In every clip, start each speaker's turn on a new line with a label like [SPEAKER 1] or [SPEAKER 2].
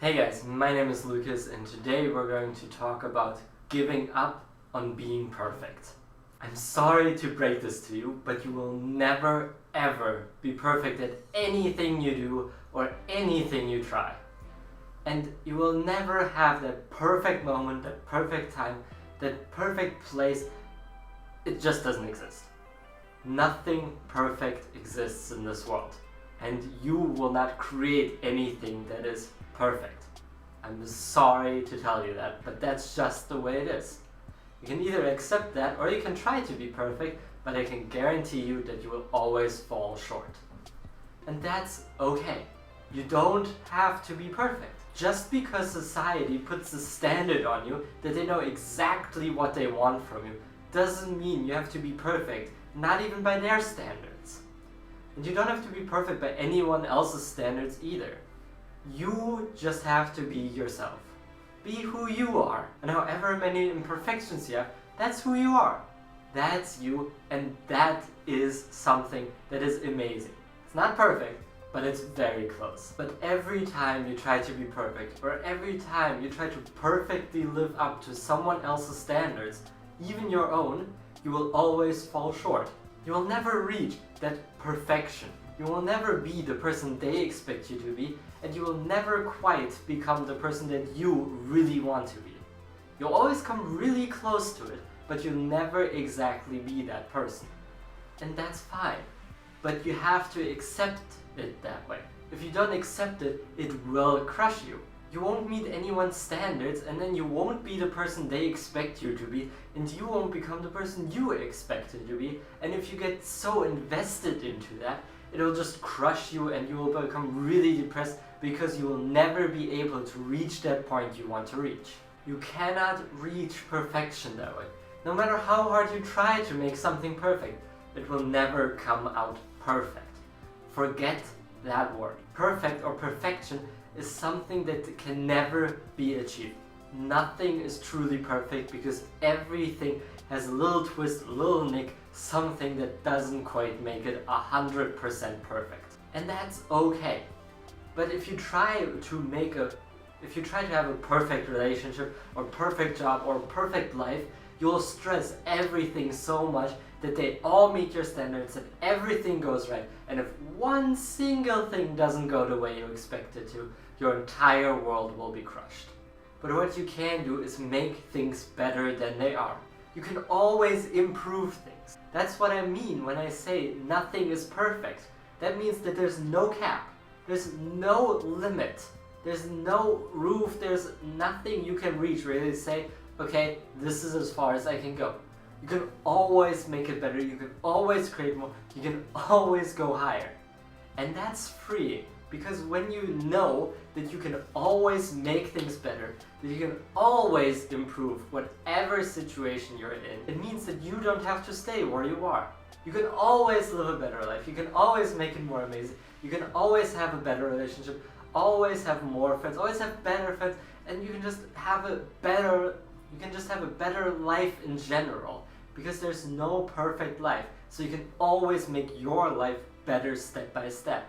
[SPEAKER 1] Hey guys, my name is Lucas and today we're going to talk about giving up on being perfect. I'm sorry to break this to you, but you will never ever be perfect at anything you do or anything you try. And you will never have that perfect moment, that perfect time, that perfect place. It just doesn't exist. Nothing perfect exists in this world, and you will not create anything that is perfect. I'm sorry to tell you that, but that's just the way it is. You can either accept that or you can try to be perfect, but I can guarantee you that you will always fall short. And that's okay. You don't have to be perfect. Just because society puts a standard on you that they know exactly what they want from you doesn't mean you have to be perfect, not even by their standards. And you don't have to be perfect by anyone else's standards either. You just have to be yourself. Be who you are, and however many imperfections you have, that's who you are. That's you, and that is something that is amazing. It's not perfect, but it's very close. But every time you try to be perfect, or every time you try to perfectly live up to someone else's standards, even your own, you will always fall short. You will never reach that perfection. You will never be the person they expect you to be, and you will never quite become the person that you really want to be. You'll always come really close to it, but you'll never exactly be that person. And that's fine. But you have to accept it that way. If you don't accept it, it will crush you. You won't meet anyone's standards, and then you won't be the person they expect you to be, and you won't become the person you expected to be. And if you get so invested into that, it'll just crush you and you will become really depressed because you will never be able to reach that point you want to reach. You cannot reach perfection that way. No matter how hard you try to make something perfect, it will never come out perfect. Forget that word. Perfect or perfection is something that can never be achieved. Nothing is truly perfect because everything has a little twist, a little nick, something that doesn't quite make it 100% perfect. And that's okay. But if you try to have a perfect relationship or perfect job or perfect life, you'll stress everything so much that they all meet your standards and everything goes right. And if one single thing doesn't go the way you expect it to, your entire world will be crushed. But what you can do is make things better than they are. You can always improve things. That's what I mean when I say nothing is perfect. That means that there's no cap. There's no limit. There's no roof. There's nothing you can reach where you say, okay, this is as far as I can go. You can always make it better. You can always create more. You can always go higher. And that's free. Because when you know that you can always make things better, that you can always improve whatever situation you're in, it means that you don't have to stay where you are. You can always live a better life, you can always make it more amazing, you can always have a better relationship, always have more friends, always have better friends, and you can just have a better life in general. Because there's no perfect life, so you can always make your life better step by step.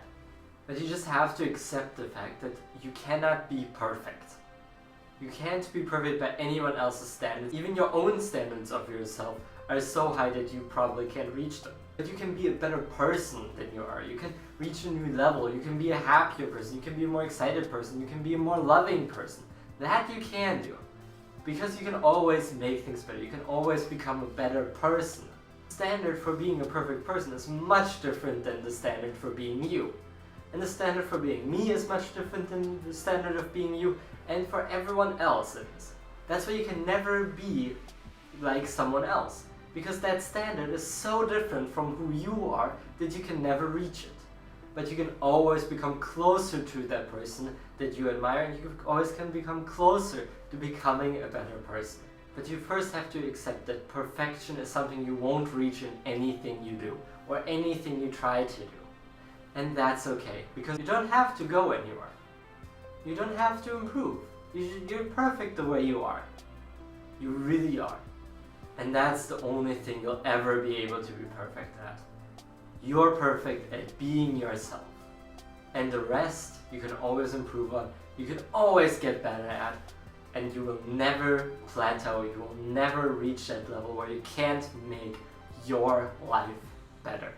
[SPEAKER 1] But you just have to accept the fact that you cannot be perfect. You can't be perfect by anyone else's standards. Even your own standards of yourself are so high that you probably can't reach them. But you can be a better person than you are. You can reach a new level. You can be a happier person. You can be a more excited person. You can be a more loving person. That you can do. Because you can always make things better. You can always become a better person. The standard for being a perfect person is much different than the standard for being you. And the standard for being me is much different than the standard of being you, and for everyone else it is. That's why you can never be like someone else, because that standard is so different from who you are that you can never reach it. But you can always become closer to that person that you admire, and you always can become closer to becoming a better person. But you first have to accept that perfection is something you won't reach in anything you do, or anything you try to do. And that's okay, because you don't have to go anywhere. You don't have to improve. You're perfect the way you are. You really are. And that's the only thing you'll ever be able to be perfect at. You're perfect at being yourself. And the rest you can always improve on you can always get better at, and you will never plateau, you will never reach that level where you can't make your life better.